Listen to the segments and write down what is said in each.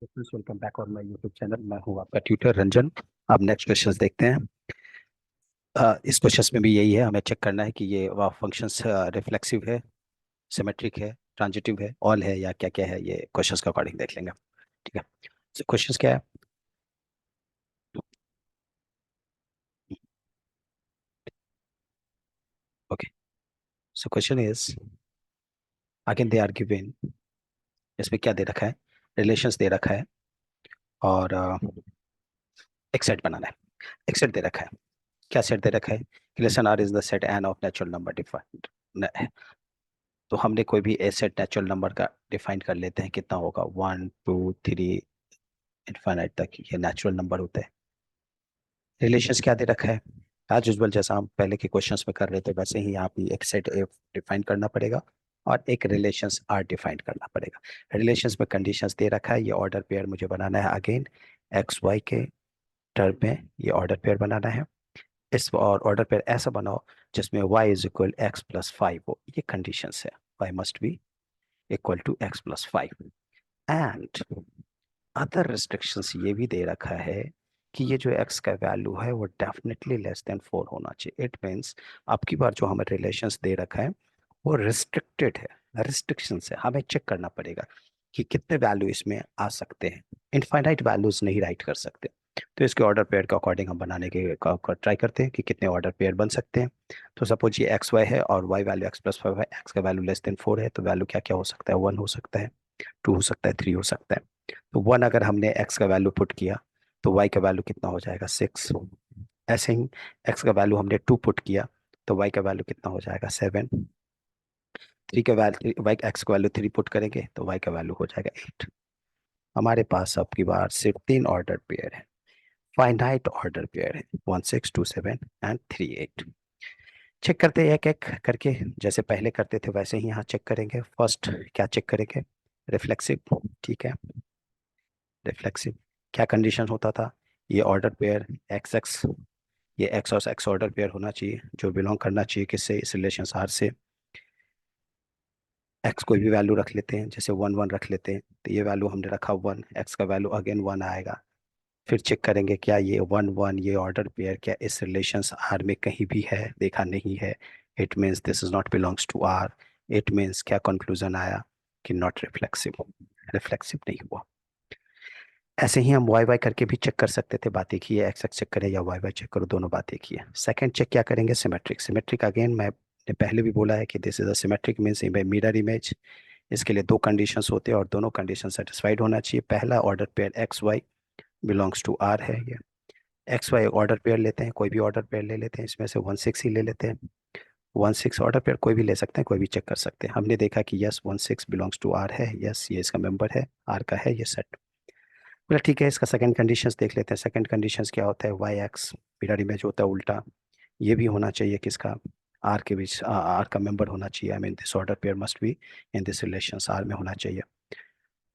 Welcome back on my YouTube channel. मैं हूं आपका ट्यूटर रंजन। अब नेक्स्ट क्वेश्चंस देखते हैं। इस क्वेश्चंस में भी यही है, हमें चेक करना है कि ये फंक्शंस रिफ्लेक्सिव है, सिमेट्रिक है, ट्रांजिटिव है, ऑल है, या क्या क्या है। ये क्वेश्चंस के अकॉर्डिंग देख लेंगे। ठीक है। क्वेश्चंस क्या है? Okay. So question is, again they are given. इसमें क्या दे रखा है? रिलेशंस दे रखा है और एक सेट बनाना है। एक सेट दे रखा है। क्या सेट दे रखा है? Relation R is the set N of natural number defined. तो हमने कोई भी ए सेट नेचुरल नंबर का डिफाइन कर लेते हैं। कितना होगा? 1 2 3 इनफाइनाइट तक ये नेचुरल नंबर होते हैं। रिलेशंस क्या दे रखा है? एज यूजल, जैसा हम पहले के क्वेश्चंस में कर रहे थे वैसे ही यहाँ भी एक सेट ए डिफाइन करना पड़ेगा और एक रिलेशंस आर डिफाइन करना पड़ेगा। रिलेशंस में कंडीशंस दे रखा है। ये ऑर्डर पेयर मुझे बनाना है। अगेन एक्स वाई के टर्म में ये ऑर्डर पेयर बनाना है। इस और ऑर्डर पेयर ऐसा बनाओ जिसमें y is equal x plus five हो। ये कंडीशंस है। y must be equal to x plus five. And other restrictions ये भी दे रखा है कि ये जो x का वैल्यू है वो डेफिनेटली लेस देन 4 होना चाहिए। इट मीन्स अब की बार जो हमें रिलेशंस दे रखा है वो रिस्ट्रिक्टेड है, रिस्ट्रिक्शंस है। हमें चेक करना पड़ेगा कि कितने वैल्यू इसमें आ सकते हैं। इनफाइनाइट वैल्यूज नहीं राइट कर सकते। तो इसके ऑर्डर पेयर के अकॉर्डिंग हम बनाने के ट्राई करते हैं कि कितने ऑर्डर पेयर बन सकते हैं। तो सपोज ये एक्स वाई है और y value x plus five है। एक्स का वैल्यू लेस देन 4 है तो वैल्यू क्या क्या हो सकता है? 1 हो सकता है, 2 हो सकता है, 3 हो सकता है। तो 1 अगर हमने एक्स का वैल्यू पुट किया तो वाई का वैल्यू कितना हो जाएगा? 6। ऐसे ही एक्स का वैल्यू हमने 2 पुट किया तो वाई का वैल्यू कितना हो जाएगा? 7। 3 का वैल्यू, वाई एक्स का वैल्यू 3 पुट करेंगे तो वाई का वैल्यू हो जाएगा 8। हमारे पास अब की बार सिर्फ 3 ऑर्डर पेयर है, फाइनाइट ऑर्डर पेयर है, 1 6 2 7 एंड 3 8। चेक करते हैं एक एक करके। जैसे पहले करते थे वैसे ही यहाँ चेक करेंगे। फर्स्ट क्या चेक करेंगे? रिफ्लेक्सिव। ठीक है। रिफ्लेक्सिव क्या कंडीशन होता था? ये ऑर्डर पेयर एक्स एक्स, ये एक्स और एक्स ऑर्डर पेयर होना चाहिए जो बिलोंग करना चाहिए किससे? इस रिलेशन आर से। एक्स कोई भी वैल्यू रख लेते हैं, जैसे 1 1 रख लेते हैं। तो ये वैल्यू हमने रखा 1, एक्स का वैल्यू अगेन 1 आएगा। फिर चेक करेंगे क्या ये 1 1 ये ऑर्डर पेयर क्या इस रिलेशंस आर में कहीं भी है? देखा नहीं है। It means this is not belongs to R. It means क्या कंक्लूजन आया? कि नॉट रिफ्लेक्सिव, रिफ्लेक्सिव नहीं हुआ। ऐसे ही हम वाई वाई करके भी चेक कर सकते थे। बात एक ही है, एक्स एक्स चेक करें या वाई वाई चेक करो, दोनों बात एक ही है। सेकंड चेक क्या करेंगे? सिमेट्रिक। सिमेट्रिक अगेन मैंने पहले भी बोला है कि this is a symmetric means mirror image. इसके लिए दो कंडीशंस होते हैं और दोनों कंडीशन सेटिस्फाइड होना चाहिए। पहला order pair x y belongs to R है। ये एक्स वाई ऑर्डर पेयर लेते हैं, कोई भी ऑर्डर पेयर ले लेते हैं। इसमें से 1 6 ही ले लेते हैं। 1 6 ऑर्डर पेयर कोई भी ले सकते हैं, कोई भी चेक कर सकते हैं। हमने देखा कि यस 1 6 बिलोंग्स टू आर है। यस ये इसका मेंबर है, आर का है ये सेट। बोला ठीक है। इसका सेकंड कंडीशंस देख लेते हैं। सेकंड कंडीशंस क्या होता है? वाई एक्स मिरर इमेज होता है उल्टा। ये भी होना चाहिए किसका? आर के बीच, आर का मेंबर होना चाहिए। I mean this order pair must be in this relations R में होना चाहिए।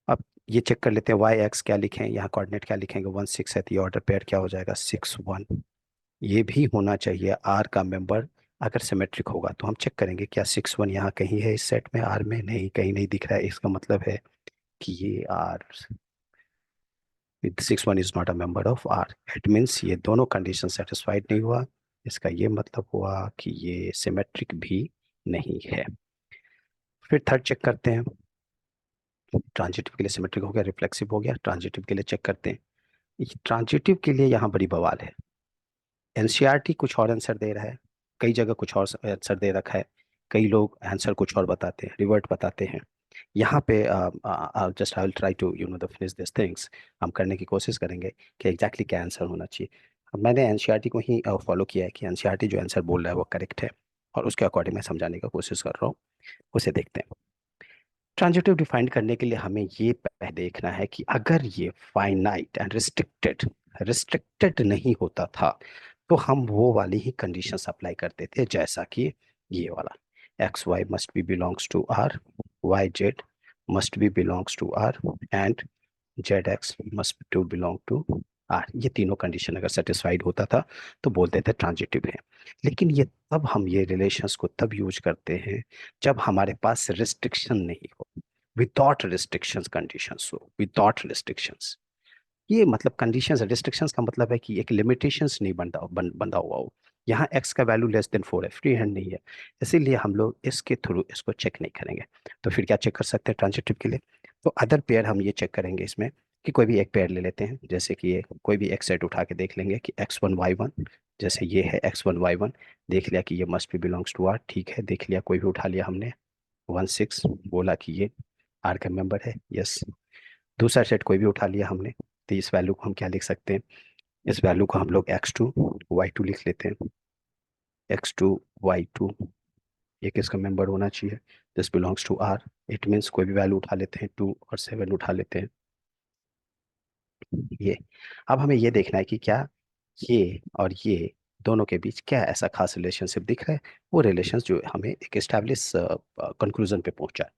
अब ये चेक कर लेते हैं वाई एक्स क्या लिखें, यहाँ कोऑर्डिनेट क्या लिखेंगे? 1 6 है तो ये ऑर्डर पेयर क्या हो जाएगा? 6 1। ये भी होना चाहिए आर का मेंबर। अगर सिमेट्रिक होगा तो हम चेक करेंगे क्या 6 1 यहाँ कहीं है इस सेट में आर में? नहीं, कहीं नहीं दिख रहा है। इसका मतलब है कि ये R, 6 1 is not a member of R. It means ये दोनों कंडीशन सेटिस्फाइड नहीं हुआ। इसका ये मतलब हुआ कि ये सिमेट्रिक भी नहीं है। फिर थर्ड चेक करते हैं। ट्रांजिटिव के लिए सिमेट्रिक हो गया, रिफ्लेक्सिव हो गया। ट्रांजिटिव के लिए चेक करते हैं। ट्रांजिटिव के लिए यहाँ बड़ी बवाल है। एनसीईआरटी कुछ और आंसर दे रहा है, कई जगह कुछ और आंसर दे रखा है। कई लोग आंसर कुछ और बताते हैं, रिवर्ट बताते हैं। यहाँ पे just I will try to the finish this things. हम करने की कोशिश करेंगे कि एग्जैक्टली क्या आंसर होना चाहिए। अब मैंने एनसीईआरटी को ही फॉलो किया है कि एनसीईआरटी जो आंसर बोल रहा है वो करेक्ट है और उसके अकॉर्डिंग मैं समझाने की कोशिश कर रहा हूँ। उसे देखते हैं। ट्रांजिटिव डिफाइन करने के लिए हमें ये पहले देखना है कि अगर ये फाइनाइट एंड रिस्ट्रिक्टेड, रिस्ट्रिक्टेड नहीं होता था तो हम वो वाली ही कंडीशंस अप्लाई करते थे जैसा कि ये वाला x y must be belongs to R, y z must be belongs to R and z x must to belong to R. ये तीनों कंडीशन अगर सेटिस्फाइड होता था तो बोलते थे ट्रांजिटिव है। लेकिन ये तब हम ये रिलेशंस को तब यूज करते हैं जब हमारे पास रिस्ट्रिक्शन नहीं हो। विदाउट रिस्ट्रिक्शंस कंडीशंस हो, विदाउट रिस्ट्रिक्शंस। ये मतलब कंडीशंस, रिस्ट्रिक्शंस का मतलब है कि एक लिमिटेशंस नहीं बंधा हुआ हो। यहाँ x का वैल्यू लेस देन 4 है, फ्री हैंड नहीं है, इसीलिए हम लोग इसके थ्रू इसको चेक नहीं करेंगे। तो फिर क्या चेक कर सकते हैं ट्रांजिटिव के लिए? तो अदर पेयर हम ये चेक करेंगे इसमें कि कोई भी एक पेयर ले लेते हैं, जैसे कि ये कोई भी एक सेट उठा के देख लेंगे कि x1 y1, जैसे ये है x1 y1, देख लिया कि ये must be belongs to R, ठीक है, देख लिया, कोई भी उठा लिया हमने, 1 6, बोला कि ये आर का मेंबर है, यस। दूसरा सेट कोई भी उठा लिया हमने, तो इस वैल्यू को हम क्या लिख सकते हैं? इस वैल्यू को हम लोग x2 y2 लिख लेते हैं। x2 y2, ये किसका मेंबर होना चाहिए? This belongs to R. It means कोई भी वैल्यू उठा लेते हैं, 2 और 7 उठा लेते हैं, ये। अब हमें ये देखना है कि क्या ये और ये दोनों के बीच क्या ऐसा खास रिलेशनशिप दिख रहा है, वो रिलेशन जो हमें एक एस्टैब्लिश कंक्लूजन पे पहुंचा है।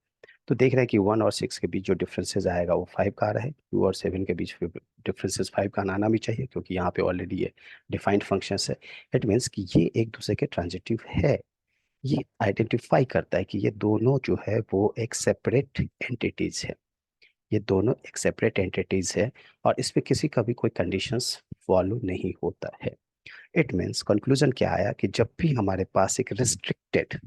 तो देख रहे हैं कि 1 और 6 के बीच जो डिफरेंसेस आएगा वो 5 का आ रहा है, 2 और 7 के बीच डिफरेंसेस 5 का आना भी चाहिए, क्योंकि यहाँ पे ऑलरेडी ये डिफाइंड फंक्शंस है। इट मीन्स कि ये एक दूसरे के ट्रांजिटिव है। ये आइडेंटिफाई करता है कि ये दोनों जो है वो एक सेपरेट एंटिटीज है, ये दोनों एक सेपरेट एंटिटीज है, और इस पे किसी का भी कोई कंडीशंस फॉलो नहीं होता है। इट मीन्स कंक्लूजन क्या आया कि जब भी हमारे पास एक रिस्ट्रिक्टेड,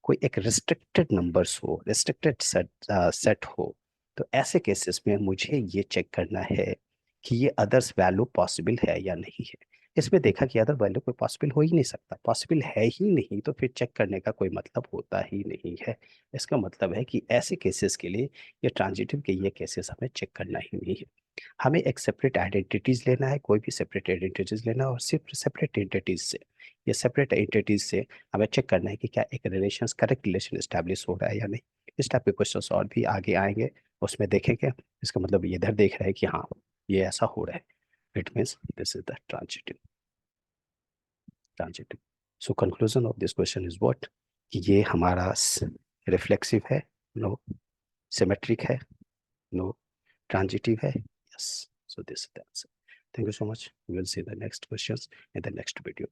कोई एक रिस्ट्रिक्टेड नंबर्स हो, रिस्ट्रिक्टेड सेट हो, तो ऐसे केसेस में मुझे ये चेक करना है कि ये अदर्स वैल्यू पॉसिबल है या नहीं है। इसमें देखा कि अदर वैल्यू कोई पॉसिबल हो ही नहीं सकता, पॉसिबल है ही नहीं, तो फिर चेक करने का कोई मतलब होता ही नहीं है। इसका मतलब है कि ऐसे केसेस के लिए, ये ट्रांजिटिव के ये केसेस हमें चेक करना ही नहीं है। हमें एक सेपरेट आइडेंटिटीज लेना है, कोई भी सेपरेट आइडेंटिटीज लेना है, और सिर्फ सेपरेट एंटिटीज से, ये सेपरेट एंटिटीज से हमें चेक करना है कि क्या एक रिलेशन, करेक्ट रिलेशन एस्टैब्लिश हो रहा है या नहीं। इस टाइप के क्वेश्चंस और भी आगे आएंगे, उसमें देखेंगे। इसका मतलब ये इधर देख रहा है कि हाँ ये ऐसा हो रहा है, it means this is the transitive. So conclusion of this question is what, कि ये हमारा रिफ्लेक्सिव है, नो, सिमेट्रिक है, नो, ट्रांजिटिव है, yes. So this is the answer. Thank you so much. We will see the next questions in the next video.